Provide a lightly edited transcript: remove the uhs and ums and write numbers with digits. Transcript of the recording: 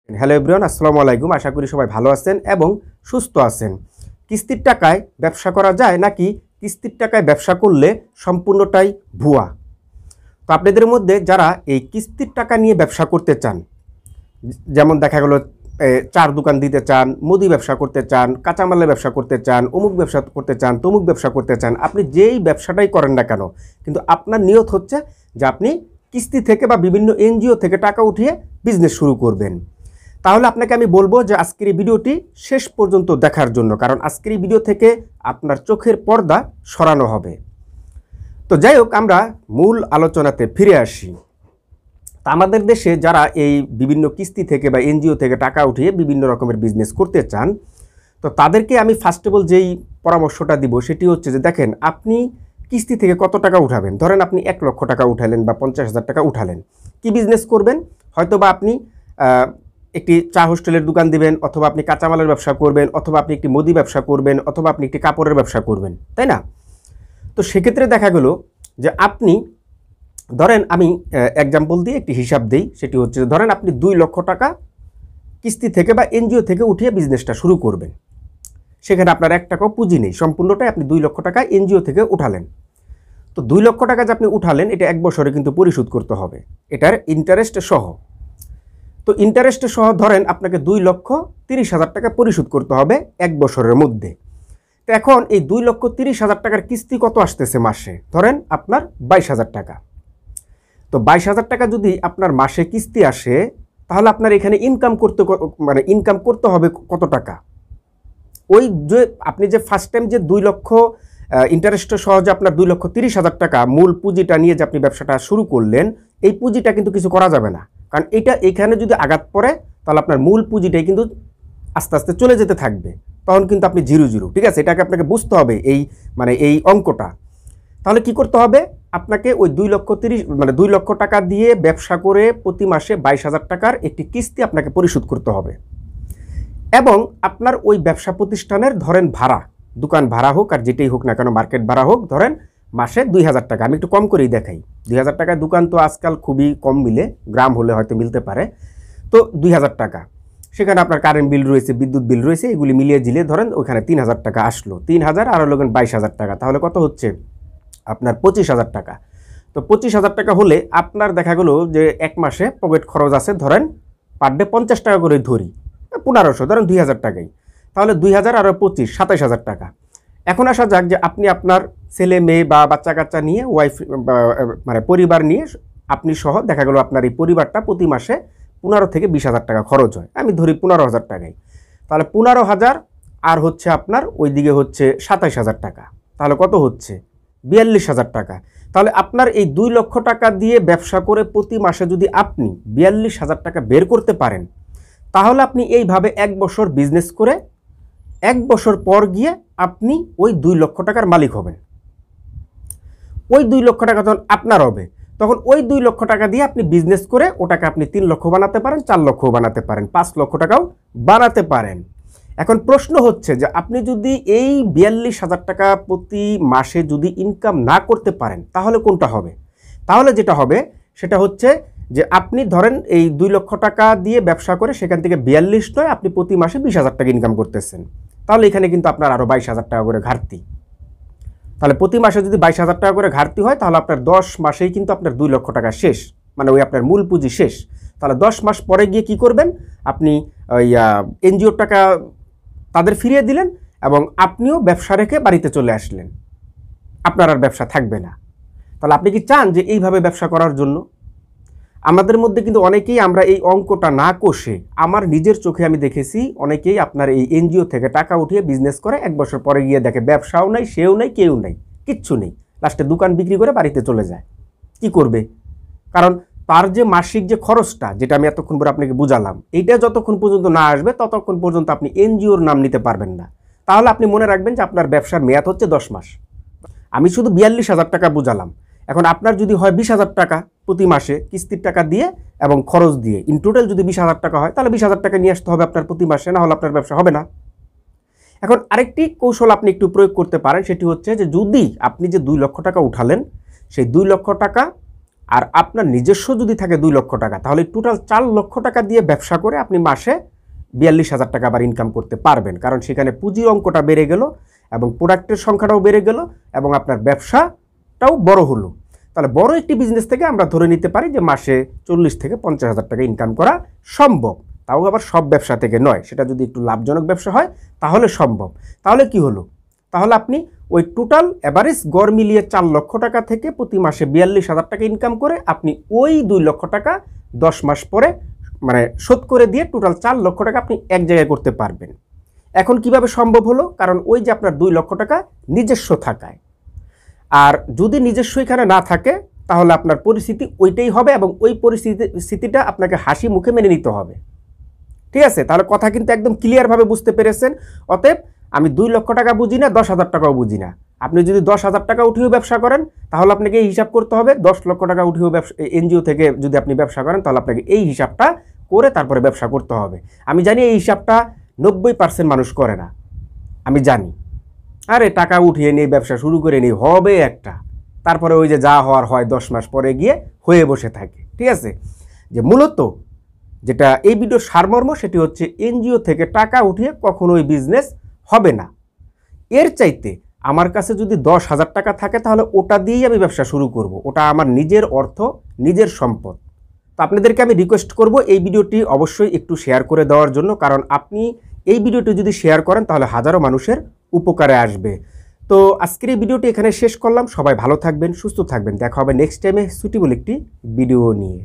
Hello everyone, আসসালামু আলাইকুম। আশা করি সবাই ভালো আছেন এবং সুস্থ আছেন। কিস্তির টাকায় ব্যবসা করা যায় নাকি কিস্তির টাকায় ব্যবসা করলে সম্পূর্ণটাই ভুয়া? তো আপনাদের মধ্যে যারা এই কিস্তির টাকা নিয়ে ব্যবসা করতে চান, যেমন দেখা গেল চার দোকান দিতে চান, মুদি ব্যবসা করতে চান, কাঁচামালের ব্যবসা করতে চান, অমুক ব্যবসা করতে চান, তমুক ব্যবসা করতে চান, আপনি যেই ব্যবসাটাই করেন না কেন, কিন্তু আপনার নিয়ত হচ্ছে যে আপনি কিস্তি থেকে বা বিভিন্ন এনজিও থেকে টাকা উঠিয়ে বিজনেস শুরু করবেন। তাহলে আপনাকে আমি বলবো যে আজকের এই ভিডিওটি শেষ পর্যন্ত দেখার জন্য, কারণ আজকের এই ভিডিও থেকে আপনার চোখের পর্দা সরানো হবে। তো যাই হোক, আমরা মূল আলোচনাতে ফিরে আসি। তা আমাদের দেশে যারা এই বিভিন্ন কিস্তি থেকে বা এনজিও থেকে টাকা উঠিয়ে বিভিন্ন রকমের বিজনেস করতে চান, তো তাদেরকে আমি ফার্স্ট অফ অল যেই পরামর্শটা দিব সেটি হচ্ছে যে দেখেন, আপনি কিস্তি থেকে কত টাকা উঠাবেন। ধরেন আপনি 1 লক্ষ টাকা উঠালেন বা 50,000 টাকা উঠালেন, কি বিজনেস করবেন? হয়তো বা আপনি একটি চা হোস্টেলের দোকান দিবেন, অথবা আপনি কাঁচামালের ব্যবসা করবেন, অথবা আপনি একটি মুদি ব্যবসা করবেন, অথবা আপনি একটি কাপড়ের ব্যবসা করবেন, তাই না? তো সেক্ষেত্রে দেখা গেল যে আপনি ধরেন, আমি এক্সাম্পল দিয়ে একটি হিসাব দিই, সেটি হচ্ছে ধরেন আপনি 2 লক্ষ টাকা কিস্তি থেকে বা এনজিও থেকে উঠিয়ে বিজনেসটা শুরু করবেন। সেখানে আপনার 1 টাকাও পুঁজি নেই, সম্পূর্ণটাই আপনি 2 লক্ষ টাকা এনজিও থেকে উঠালেন। তো 2 লক্ষ টাকা যে আপনি উঠালেন, এটা 1 বছরে কিন্তু পরিশোধ করতে হবে, এটার ইন্টারেস্ট সহ। তো ইন্টারেস্ট সহ ধরেন আপনাকে 2,30,000 টাকা পরিশোধ করতে হবে 1 বছরের মধ্যে। তো এখন এই 2,30,000 টাকার কিস্তি কত আসতেছে মাসে? ধরেন আপনার 22,000 টাকা। তো 22,000 টাকা যদি আপনার মাসে কিস্তি আসে, তাহলে আপনার এখানে ইনকাম করতে হবে কত টাকা? ওই যে আপনি যে ফার্স্ট টাইম যে 2 লক্ষ ইন্টারেস্ট সহ যে আপনার 2,30,000 টাকা মূল পুঁজিটা নিয়ে যে আপনি ব্যবসাটা শুরু করলেন, এই পুঁজিটা কিন্তু কিছু করা যাবে না, কারণ এখানে যদি আঘাত পড়ে তাহলে আপনার মূল পুঁজিটাই কিন্তু আস্তে আস্তে চলে যেতে থাকবে, তখন কিন্তু আপনি জিরো, ঠিক আছে? এটাকে আপনাকে বুঝতে হবে, এই অঙ্কটা। তাহলে কি করতে হবে? আপনাকে ওই 2 লক্ষ টাকা দিয়ে ব্যবসা করে প্রতি মাসে 22,000 টাকার একটি কিস্তি আপনাকে পরিশোধ করতে হবে। এবং আপনার ওই ব্যবসা প্রতিষ্ঠানের ধরেন ভাড়া, দোকান ভাড়া হোক আর যেটাই হোক না কেন, মার্কেট ভাড়া হোক, ধরেন মাসে 2,000 টাকা। আমি একটু কম করেই দেখাই, 2,000 টাকায় দোকান তো আজকাল খুবই কম মিলে, গ্রাম হলে হয়তো মিলতে পারে। তো 2,000 টাকা, সেখানে আপনার কারেন্ট বিল রয়েছে, বিদ্যুৎ বিল রয়েছে, এগুলি মিলিয়ে জিলিয়ে ধরেন ওখানে 3,000 টাকা আসলো। 3,000 আর হলো 22,000 টাকা, তাহলে কত হচ্ছে? আপনার 25,000 টাকা। তো 25,000 টাকা হলে আপনার দেখা গেল যে 1 মাসে পকেট খরচ আছে ধরেন পার ডে 50 টাকা করে ধরি, 1500, ধরেন 2,000 টাকাই। তাহলে 2,000 আর 25, 27,000 টাকা। এখন আসা যাক যে আপনি আপনার ছেলে মেয়ে বা বাচ্চা কাচ্চা নিয়ে, ওয়াইফ পরিবার নিয়ে আপনি সহ দেখা গেল আপনার এই পরিবারটা প্রতি মাসে 15 থেকে 20,000 টাকা খরচ হয়। আমি ধরি 15,000 টাকাই। তাহলে 15,000 আর হচ্ছে আপনার ওইদিকে হচ্ছে 27,000 টাকা, তাহলে কত হচ্ছে? 42,000 টাকা। তাহলে আপনার এই 2 লক্ষ টাকা দিয়ে ব্যবসা করে প্রতি মাসে যদি আপনি 42,000 টাকা বের করতে পারেন, তাহলে আপনি এইভাবে 1 বছর বিজনেস করে 1 বছর পর গিয়ে আপনি ওই 2 লক্ষ টাকার মালিক হবেন। ওই 2 লক্ষ টাকা যখন আপনার হবে, তখন ওই 2 লক্ষ টাকা দিয়ে আপনি বিজনেস করে ওটাকে আপনি 3 লক্ষ বানাতে পারেন, 4 লক্ষও বানাতে পারেন, 5 লক্ষ টাকাও বানাতে পারেন। এখন প্রশ্ন হচ্ছে যে আপনি যদি এই 42,000 টাকা প্রতি মাসে যদি ইনকাম না করতে পারেন, তাহলে কোনটা হবে? তাহলে যেটা হবে সেটা হচ্ছে যে আপনি ধরেন এই 2 লক্ষ টাকা দিয়ে ব্যবসা করে সেখান থেকে 42 নয়, আপনি প্রতি মাসে 20,000 টাকা ইনকাম করতেছেন। তাহলে এখানে কিন্তু আপনার আরও 22,000 টাকা করে ঘাটতি। তাহলে প্রতি মাসে যদি 22,000 টাকা করে ঘাটতি হয়, তাহলে আপনার 10 মাসেই কিন্তু আপনার 2 লক্ষ টাকা শেষ, মানে ওই আপনার মূল পুঁজি শেষ। তাহলে 10 মাস পরে গিয়ে কি করবেন? আপনি ওই এনজিওর টাকা তাদের ফিরিয়ে দিলেন এবং আপনিও ব্যবসা রেখে বাড়িতে চলে আসলেন, আপনার আর ব্যবসা থাকবে না। তাহলে আপনি কি চান যে এইভাবে ব্যবসা করার জন্য? আমাদের মধ্যে কিন্তু অনেকেই আমরা এই অঙ্কটা না কষে, আমার নিজের চোখে আমি দেখেছি অনেকেই আপনার এই এনজিও থেকে টাকা উঠিয়ে বিজনেস করে 1 বছর পরে গিয়ে দেখে ব্যবসাও নাই, সেও নাই, কেউ নাই, কিচ্ছু নেই, লাস্টে দোকান বিক্রি করে বাড়িতে চলে যায়। কি করবে? কারণ তার যে মাসিক যে খরচটা, যেটা আমি এতক্ষণ পরে আপনাকে বুঝালাম, এইটা যতক্ষণ পর্যন্ত না আসবে ততক্ষণ পর্যন্ত আপনি এনজিওর নাম নিতে পারবেন না। তাহলে আপনি মনে রাখবেন যে আপনার ব্যবসার মেয়াদ হচ্ছে 10 মাস। আমি শুধু 42,000 টাকা বুঝালাম। এখন আপনার যদি হয় 20,000 টাকা প্রতি মাসে কিস্তির টাকা দিয়ে এবং খরচ দিয়ে, ইন টোটাল যদি 20,000 টাকা হয়, তাহলে 20,000 টাকা নিয়ে আসতে হবে আপনার প্রতি মাসে, না হলে আপনার ব্যবসা হবে না। এখন আরেকটি কৌশল আপনি একটু প্রয়োগ করতে পারেন, সেটি হচ্ছে যে যদি আপনি যে 2 লক্ষ টাকা উঠালেন, সেই 2 লক্ষ টাকা আর আপনার নিজস্ব যদি থাকে 2 লক্ষ টাকা, তাহলে টোটাল 4 লক্ষ টাকা দিয়ে ব্যবসা করে আপনি মাসে 42,000 টাকা আবার ইনকাম করতে পারবেন। কারণ সেখানে পুঁজির অঙ্কটা বেড়ে গেল এবং প্রোডাক্টের সংখ্যাটাও বেড়ে গেল এবং আপনার ব্যবসাটাও বড় হলো। তাহলে বড় একটি বিজনেস থেকে আমরা ধরে নিতে পারি যে মাসে 40 থেকে 50,000 টাকা ইনকাম করা সম্ভব। তাও আবার সব ব্যবসা থেকে নয়, সেটা যদি একটু লাভজনক ব্যবসা হয় তাহলে সম্ভব। তাহলে কি হলো? তাহলে আপনি ওই টোটাল অ্যাভারেজ গড় মিলিয়ে 4 লক্ষ টাকা থেকে প্রতি মাসে 42,000 টাকা ইনকাম করে আপনি ওই 2 লক্ষ টাকা 10 মাস পরে মানে শোধ করে দিয়ে টোটাল 4 লক্ষ টাকা আপনি এক জায়গায় করতে পারবেন। এখন কিভাবে সম্ভব হলো? কারণ ওই যে আপনার 2 লক্ষ টাকা নিজস্ব থাকায়। আর যদি নিজস্ব এখানে না থাকে তাহলে আপনার পরিস্থিতি ওইটাই হবে এবং ওই পরিস্থিতিটা আপনাকে হাসি মুখে মেনে নিতে হবে। ঠিক আছে? তাহলে কথা কিন্তু একদম ক্লিয়ারভাবে বুঝতে পেরেছেন। অতএব আমি 2 লক্ষ টাকা বুঝি না, 10,000 টাকাও বুঝি না। আপনি যদি 10,000 টাকা উঠিয়েও ব্যবসা করেন তাহলে আপনাকে এই হিসাব করতে হবে। 10 লক্ষ টাকা উঠিয়েও এনজিও থেকে যদি আপনি ব্যবসা করেন তাহলে আপনাকে এই হিসাবটা করে তারপরে ব্যবসা করতে হবে। আমি জানি এই হিসাবটা 90% মানুষ করে না, আমি জানি। আরে টাকা উঠিয়ে নিয়ে ব্যবসা শুরু করে নিয়ে হবে একটা, তারপরে ওই যে যা হওয়ার হয় 10 মাস পরে গিয়ে হয়ে বসে থাকে। ঠিক আছে? যে মূলত যেটা এই ভিডিওর সারমর্ম সেটি হচ্ছে এনজিও থেকে টাকা উঠিয়ে কখনোই বিজনেস হবে না। এর চাইতে আমার কাছে যদি 10,000 টাকা থাকে তাহলে ওটা দিয়েই আমি ব্যবসা শুরু করব। ওটা আমার নিজের অর্থ, নিজের সম্পদ। তো আপনাদেরকে আমি রিকোয়েস্ট করব এই ভিডিওটি অবশ্যই একটু শেয়ার করে দেওয়ার জন্য, কারণ আপনি এই ভিডিওটি যদি শেয়ার করেন তাহলে হাজারো মানুষের উপকারে আসবে। তো আজকের এই ভিডিওটি এখানে শেষ করলাম। সবাই ভালো থাকবেন, সুস্থ থাকবেন। দেখা হবে নেক্সট টাইমে সুটেবল একটি ভিডিও নিয়ে।